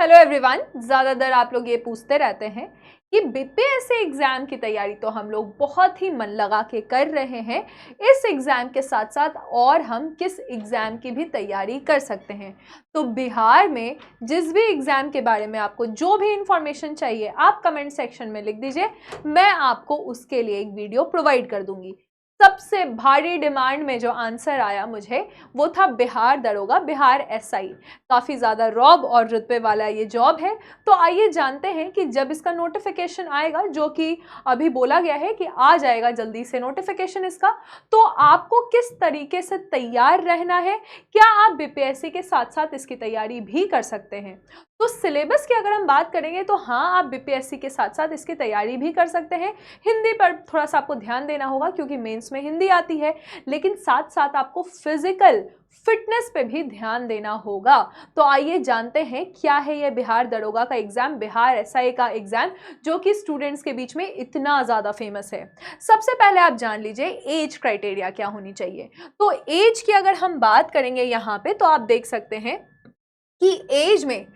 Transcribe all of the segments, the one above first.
Hello everyone. ज़्यादातर आप लोग ये पूछते रहते हैं कि बीपीएससी एग्ज़ाम की तैयारी तो हम लोग बहुत ही मन लगा के कर रहे हैं, इस एग्ज़ाम के साथ साथ और हम किस एग्ज़ाम की भी तैयारी कर सकते हैं। तो बिहार में जिस भी एग्ज़ाम के बारे में आपको जो भी इंफॉर्मेशन चाहिए आप कमेंट सेक्शन में लिख दीजिए, मैं आपको उसके लिए एक वीडियो प्रोवाइड कर दूंगी। सबसे भारी डिमांड में जो आंसर आया मुझे वो था बिहार दरोगा, बिहार एसआई। काफ़ी ज़्यादा रॉब और रुतबे वाला ये जॉब है। तो आइए जानते हैं कि जब इसका नोटिफिकेशन आएगा, जो कि अभी बोला गया है कि आ जाएगा जल्दी से नोटिफिकेशन इसका, तो आपको किस तरीके से तैयार रहना है। क्या आप बीपीएससी के साथ साथ इसकी तैयारी भी कर सकते हैं? तो सिलेबस की अगर हम बात करेंगे तो हाँ, आप बीपीएससी के साथ साथ इसकी तैयारी भी कर सकते हैं। हिंदी पर थोड़ा सा आपको ध्यान देना होगा क्योंकि मेंस में हिंदी आती है, लेकिन साथ साथ आपको फिजिकल फिटनेस पे भी ध्यान देना होगा। तो आइए जानते हैं क्या है ये बिहार दरोगा का एग्जाम, बिहार एसआई का एग्जाम, जो कि स्टूडेंट्स के बीच में इतना ज़्यादा फेमस है। सबसे पहले आप जान लीजिए एज क्राइटेरिया क्या होनी चाहिए। तो एज की अगर हम बात करेंगे यहाँ पे तो आप देख सकते हैं कि एज में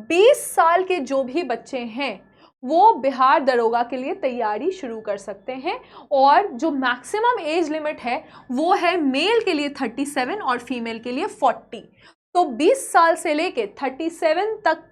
20 साल के जो भी बच्चे हैं वो बिहार दरोगा के लिए तैयारी शुरू कर सकते हैं। और जो मैक्सिमम एज लिमिट है वो है मेल के लिए 37 और फीमेल के लिए 40। तो 20 साल से लेके 37 तक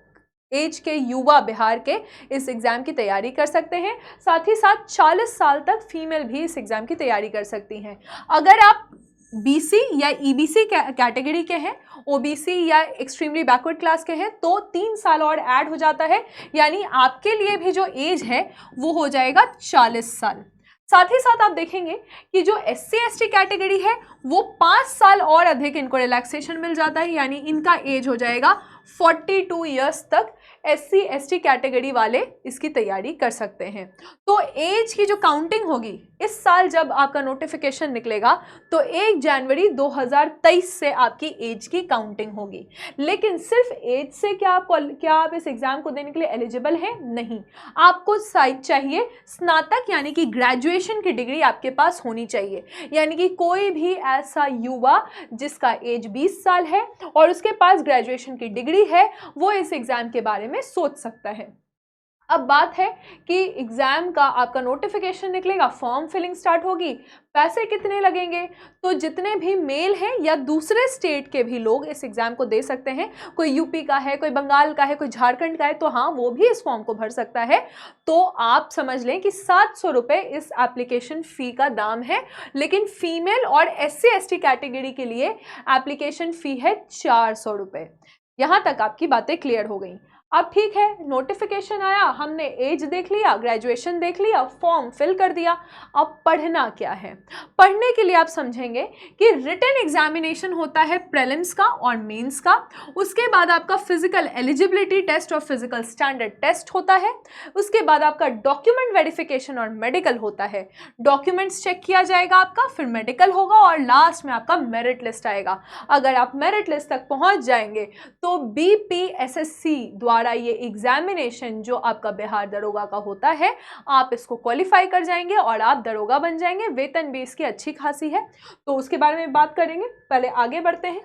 एज के युवा बिहार के इस एग्ज़ाम की तैयारी कर सकते हैं। साथ ही साथ 40 साल तक फीमेल भी इस एग्ज़ाम की तैयारी कर सकती हैं। अगर आप बीसी या ईबीसी कैटेगरी के हैं, ओबीसी या एक्सट्रीमली बैकवर्ड क्लास के हैं, तो 3 साल और ऐड हो जाता है, यानी आपके लिए भी जो एज है वो हो जाएगा 40 साल। साथ ही साथ आप देखेंगे कि जो एससी एसटी कैटेगरी है वो 5 साल और अधिक इनको रिलैक्सेशन मिल जाता है, यानी इनका एज हो जाएगा 42 ईयर्स तक एससी एसटी कैटेगरी वाले इसकी तैयारी कर सकते हैं। तो एज की जो काउंटिंग होगी इस साल जब आपका नोटिफिकेशन निकलेगा तो 1 जनवरी 2023 से आपकी एज की काउंटिंग होगी। लेकिन सिर्फ एज से क्या आप इस एग्ज़ाम को देने के लिए एलिजिबल हैं? नहीं, आपको चाहिए स्नातक यानी कि ग्रेजुएशन की डिग्री आपके पास होनी चाहिए। यानी कि कोई भी ऐसा युवा जिसका एज 20 साल है और उसके पास ग्रेजुएशन की डिग्री है वो इस एग्ज़ाम के बारे में सोच सकता है। अब बात है कि एग्ज़ाम का आपका नोटिफिकेशन निकलेगा, फॉर्म फिलिंग स्टार्ट होगी, पैसे कितने लगेंगे। तो जितने भी मेल हैं या दूसरे स्टेट के भी लोग इस एग्ज़ाम को दे सकते हैं। कोई यूपी का है, कोई बंगाल का है, कोई झारखंड का है, तो हाँ वो भी इस फॉर्म को भर सकता है। तो आप समझ लें कि 700 रुपये इस एप्लीकेशन फ़ी का दाम है। लेकिन फीमेल और एससी एसटी कैटेगरी के लिए एप्लीकेशन फ़ी है 400 रुपये। यहाँ तक आपकी बातें क्लियर हो गई। अब ठीक है, नोटिफिकेशन आया, हमने एज देख लिया, ग्रेजुएशन देख लिया, फॉर्म फिल कर दिया। अब पढ़ना क्या है? पढ़ने के लिए आप समझेंगे कि रिटन एग्जामिनेशन होता है प्रीलिम्स का और मेंस का। उसके बाद आपका फिजिकल एलिजिबिलिटी टेस्ट और फिजिकल स्टैंडर्ड टेस्ट होता है। उसके बाद आपका डॉक्यूमेंट वेरिफिकेशन और मेडिकल होता है। डॉक्यूमेंट्स चेक किया जाएगा आपका, फिर मेडिकल होगा और लास्ट में आपका मेरिट लिस्ट आएगा। अगर आप मेरिट लिस्ट तक पहुंच जाएंगे तो बीपीएसएससी द्वारा ये एग्जामिनेशन जो आपका बिहार दरोगा का होता है, आप इसको क्वालिफाई कर जाएंगे और आप दरोगा बन जाएंगे। वेतन भी इसकी अच्छी खासी है, तो उसके बारे में बात करेंगे। पहले आगे बढ़ते हैं।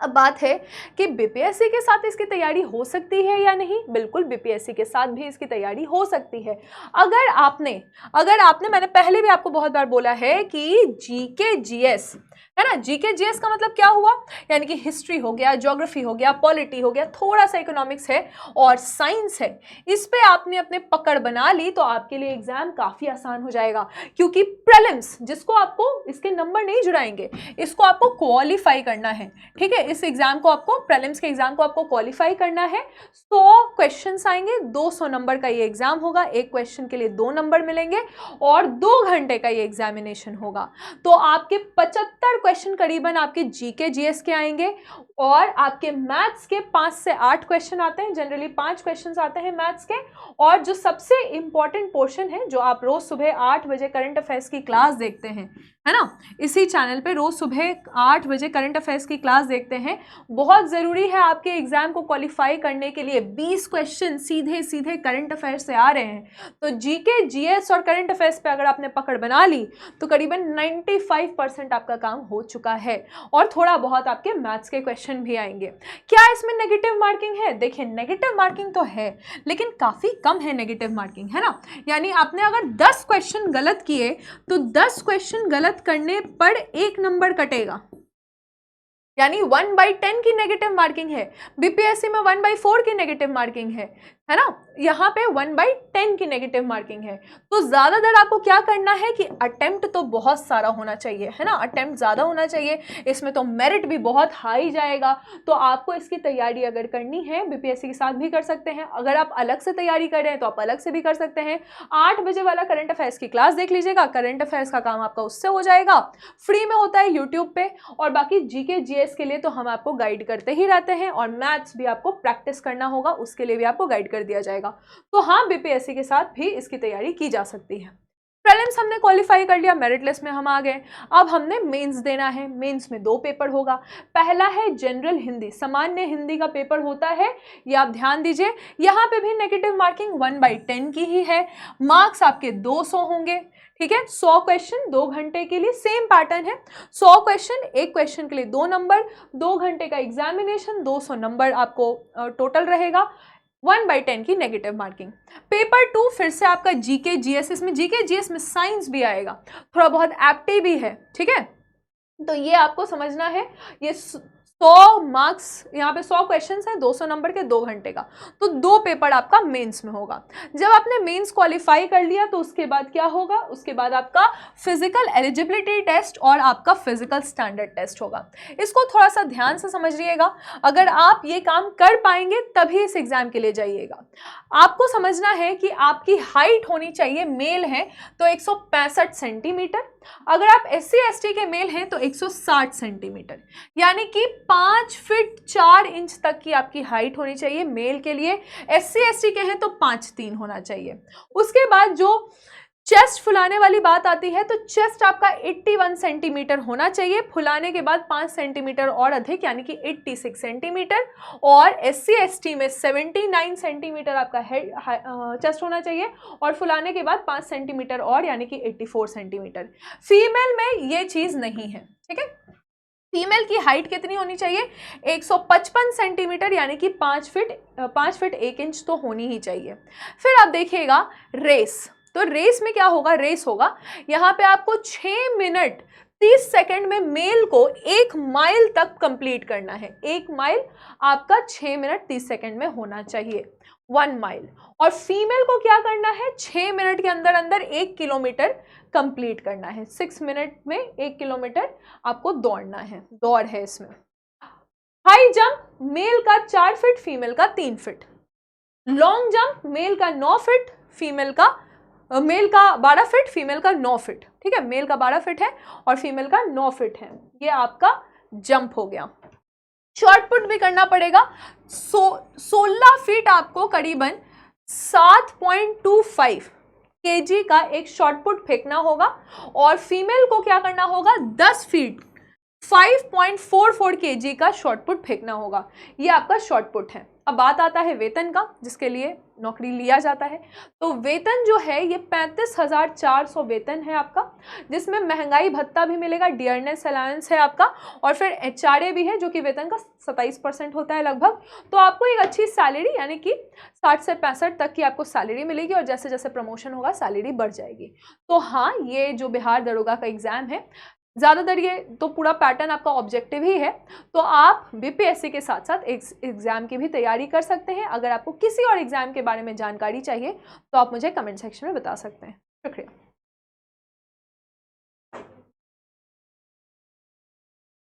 अब बात है कि बीपीएससी के साथ इसकी तैयारी हो सकती है या नहीं। बिल्कुल, बीपीएससी के साथ भी इसकी तैयारी हो सकती है। अगर आपने मैंने पहले भी आपको बहुत बार बोला है कि जीके जीएस है ना, जीके जीएस का मतलब क्या हुआ, यानी कि हिस्ट्री हो गया, ज्योग्राफी हो गया, पॉलिटी हो गया, थोड़ा सा इकोनॉमिक्स है और साइंस है। इस पे आपने अपने पकड़ बना ली तो आपके लिए एग्जाम काफ़ी आसान हो जाएगा। क्योंकि प्रीलिम्स जिसको आपको इसके नंबर नहीं जुड़ाएंगे, इसको आपको क्वालिफाई करना है। ठीक है, इस एग्जाम को आपको, प्रीलिम्स के एग्जाम को आपको क्वालिफाई करना है। 100 क्वेश्चंस आएंगे, 200 नंबर का ये एग्जाम होगा। एक क्वेश्चन के लिए 2 नंबर मिलेंगे और 2 घंटे का ये एग्जामिनेशन होगा। तो आपके 75 क्वेश्चन करीबन आपके जीके जीएस के आएंगे और आपके मैथ्स के 5 से 8 क्वेश्चन आते हैं। जनरली 5 क्वेश्चंस आते हैं मैथ्स के। और जो सबसे इंपॉर्टेंट पोर्शन है, जो आप रोज सुबह 8 बजे करंट अफेयर्स की क्लास देखते हैं, है ना। इसी चैनल पे रोज सुबह 8 बजे करंट अफेयर्स की क्लास देखते हैं। बहुत ज़रूरी है आपके एग्जाम को क्वालिफाई करने के लिए। 20 क्वेश्चन सीधे सीधे करंट अफेयर्स से आ रहे हैं, तो जीके जीएस और करंट अफेयर्स पे अगर आपने पकड़ बना ली तो करीबन 95% आपका काम हो चुका है, और थोड़ा बहुत आपके मैथ्स के क्वेश्चन भी आएंगे। क्या इसमें नेगेटिव मार्किंग है? देखिए, नेगेटिव मार्किंग तो है, लेकिन काफ़ी कम है नेगेटिव मार्किंग, है ना। यानी आपने अगर 10 क्वेश्चन गलत किए तो 10 क्वेश्चन गलत करने पर 1 नंबर कटेगा, यानी 1/10 की नेगेटिव मार्किंग है। बीपीएससी में 1/4 की नेगेटिव मार्किंग है ना। यहाँ पे 1/10 की नेगेटिव मार्किंग है। तो ज़्यादातर आपको क्या करना है कि अटेम्प्ट तो बहुत सारा होना चाहिए, है ना, अटेम्प्ट ज़्यादा होना चाहिए। इसमें तो मेरिट भी बहुत हाई जाएगा। तो आपको इसकी तैयारी अगर करनी है, बीपीएससी के साथ भी कर सकते हैं। अगर आप अलग से तैयारी कर रहे हैं तो आप अलग से भी कर सकते हैं। 8 बजे वाला करंट अफेयर्स की क्लास देख लीजिएगा, करंट अफेयर्स का काम आपका उससे हो जाएगा। फ्री में होता है यूट्यूब पे। और बाकी जीके जीएस के लिए तो हम आपको गाइड करते ही रहते हैं, और मैथ्स भी आपको प्रैक्टिस करना होगा, उसके लिए भी आपको गाइड कर दिया जाएगा। तो हाँ, बीपीएससी के साथ भी इसकी तैयारी की जा सकती है। प्रीलिम्स हमने क्वालिफाई कर लिया, मेरिट लिस्ट में हम आ गए। अब हमने मेंस देना है। मेंस में 2 पेपर होगा। पहला है जनरल हिंदी, सामान्य हिंदी का पेपर होता है, ये आप ध्यान दीजिए। यहाँ पे भी नेगेटिव मार्किंग 1/10 की ही है। मार्क्स आपके 200 होंगे, ठीक है। 100 क्वेश्चन 2 घंटे के लिए, सेम पैटर्न है। 100 क्वेश्चन, एक क्वेश्चन के लिए 2 नंबर, 2 घंटे का एग्जामिनेशन, 200 नंबर आपको टोटल रहेगा। 1/10 की नेगेटिव मार्किंग। पेपर 2 फिर से आपका जीके जीएस, इसमें जीके जीएस में साइंस भी आएगा, थोड़ा बहुत एप्टी भी है, ठीक है। तो ये आपको समझना है। ये 100 मार्क्स, यहाँ पे 100 क्वेश्चंस हैं, 200 नंबर के, 2 घंटे का। तो 2 पेपर आपका मेंस में होगा। जब आपने मेंस क्वालिफाई कर लिया तो उसके बाद क्या होगा? उसके बाद आपका फिजिकल एलिजिबिलिटी टेस्ट और आपका फिजिकल स्टैंडर्ड टेस्ट होगा। इसको थोड़ा सा ध्यान से समझिएगा। अगर आप ये काम कर पाएंगे तभी इस एग्जाम के लिए जाइएगा। आपको समझना है कि आपकी हाइट होनी चाहिए, मेल है तो 165 सेंटीमीटर, अगर आप SC ST के मेल हैं तो 160 सेंटीमीटर, यानी कि 5 फीट 4 इंच तक की आपकी हाइट होनी चाहिए मेल के लिए। SC ST के हैं तो 5'3" होना चाहिए। उसके बाद जो चेस्ट फुलाने वाली बात आती है, तो चेस्ट आपका 81 सेंटीमीटर होना चाहिए, फुलाने के बाद 5 सेंटीमीटर और अधिक, यानी कि 86 सेंटीमीटर। और SC ST में 79 सेंटीमीटर आपका हेड चेस्ट होना चाहिए, और फुलाने के बाद 5 सेंटीमीटर और, यानी कि 84 सेंटीमीटर। फीमेल में ये चीज़ नहीं है, ठीक है। फीमेल की हाइट कितनी होनी चाहिए? 155 सेंटीमीटर, यानी कि 5 फीट 1 इंच तो होनी ही चाहिए। फिर आप देखिएगा रेस, तो रेस में क्या होगा? रेस होगा यहाँ पे आपको 6 मिनट 30 सेकंड में मेल को 1 माइल तक कंप्लीट करना है। 1 माइल आपका 6 मिनट 30 सेकंड में होना चाहिए, 1 माइल। और फीमेल को क्या करना है? 6 मिनट के अंदर अंदर 1 किलोमीटर कंप्लीट करना है। 6 मिनट में 1 किलोमीटर आपको दौड़ना है, दौड़ है इसमें। हाई जंप मेल का 4 फीट, फीमेल का 3 फीट। लॉन्ग जंप मेल का 9 फीट, मेल का 12 फीट, फीमेल का 9 फीट, ठीक है। मेल का 12 फीट है और फीमेल का 9 फीट है। ये आपका जंप हो गया। शॉर्ट पुट भी करना पड़ेगा। 16 फीट आपको करीबन 7.25 kg का एक शॉर्ट पुट फेंकना होगा, और फीमेल को क्या करना होगा? 10 फीट 5.44 kg का शॉर्ट पुट फेंकना होगा। ये आपका शॉर्ट पुट है। अब बात आता है वेतन का, जिसके लिए नौकरी लिया जाता है। तो वेतन जो है ये 35,400 वेतन है आपका, जिसमें महंगाई भत्ता भी मिलेगा, डियरनेस अलाउंस है आपका, और फिर HRA भी है जो कि वेतन का 27% होता है लगभग। तो आपको एक अच्छी सैलरी, यानी कि 60 से 65 तक की आपको सैलरी मिलेगी, और जैसे जैसे प्रमोशन होगा सैलरी बढ़ जाएगी। तो हाँ, ये जो बिहार दरोगा का एग्जाम है, ज़्यादातर ये तो पूरा पैटर्न आपका ऑब्जेक्टिव ही है। तो आप बीपीएससी के साथ साथ एग्जाम की भी तैयारी कर सकते हैं। अगर आपको किसी और एग्जाम के बारे में जानकारी चाहिए तो आप मुझे कमेंट सेक्शन में बता सकते हैं। शुक्रिया।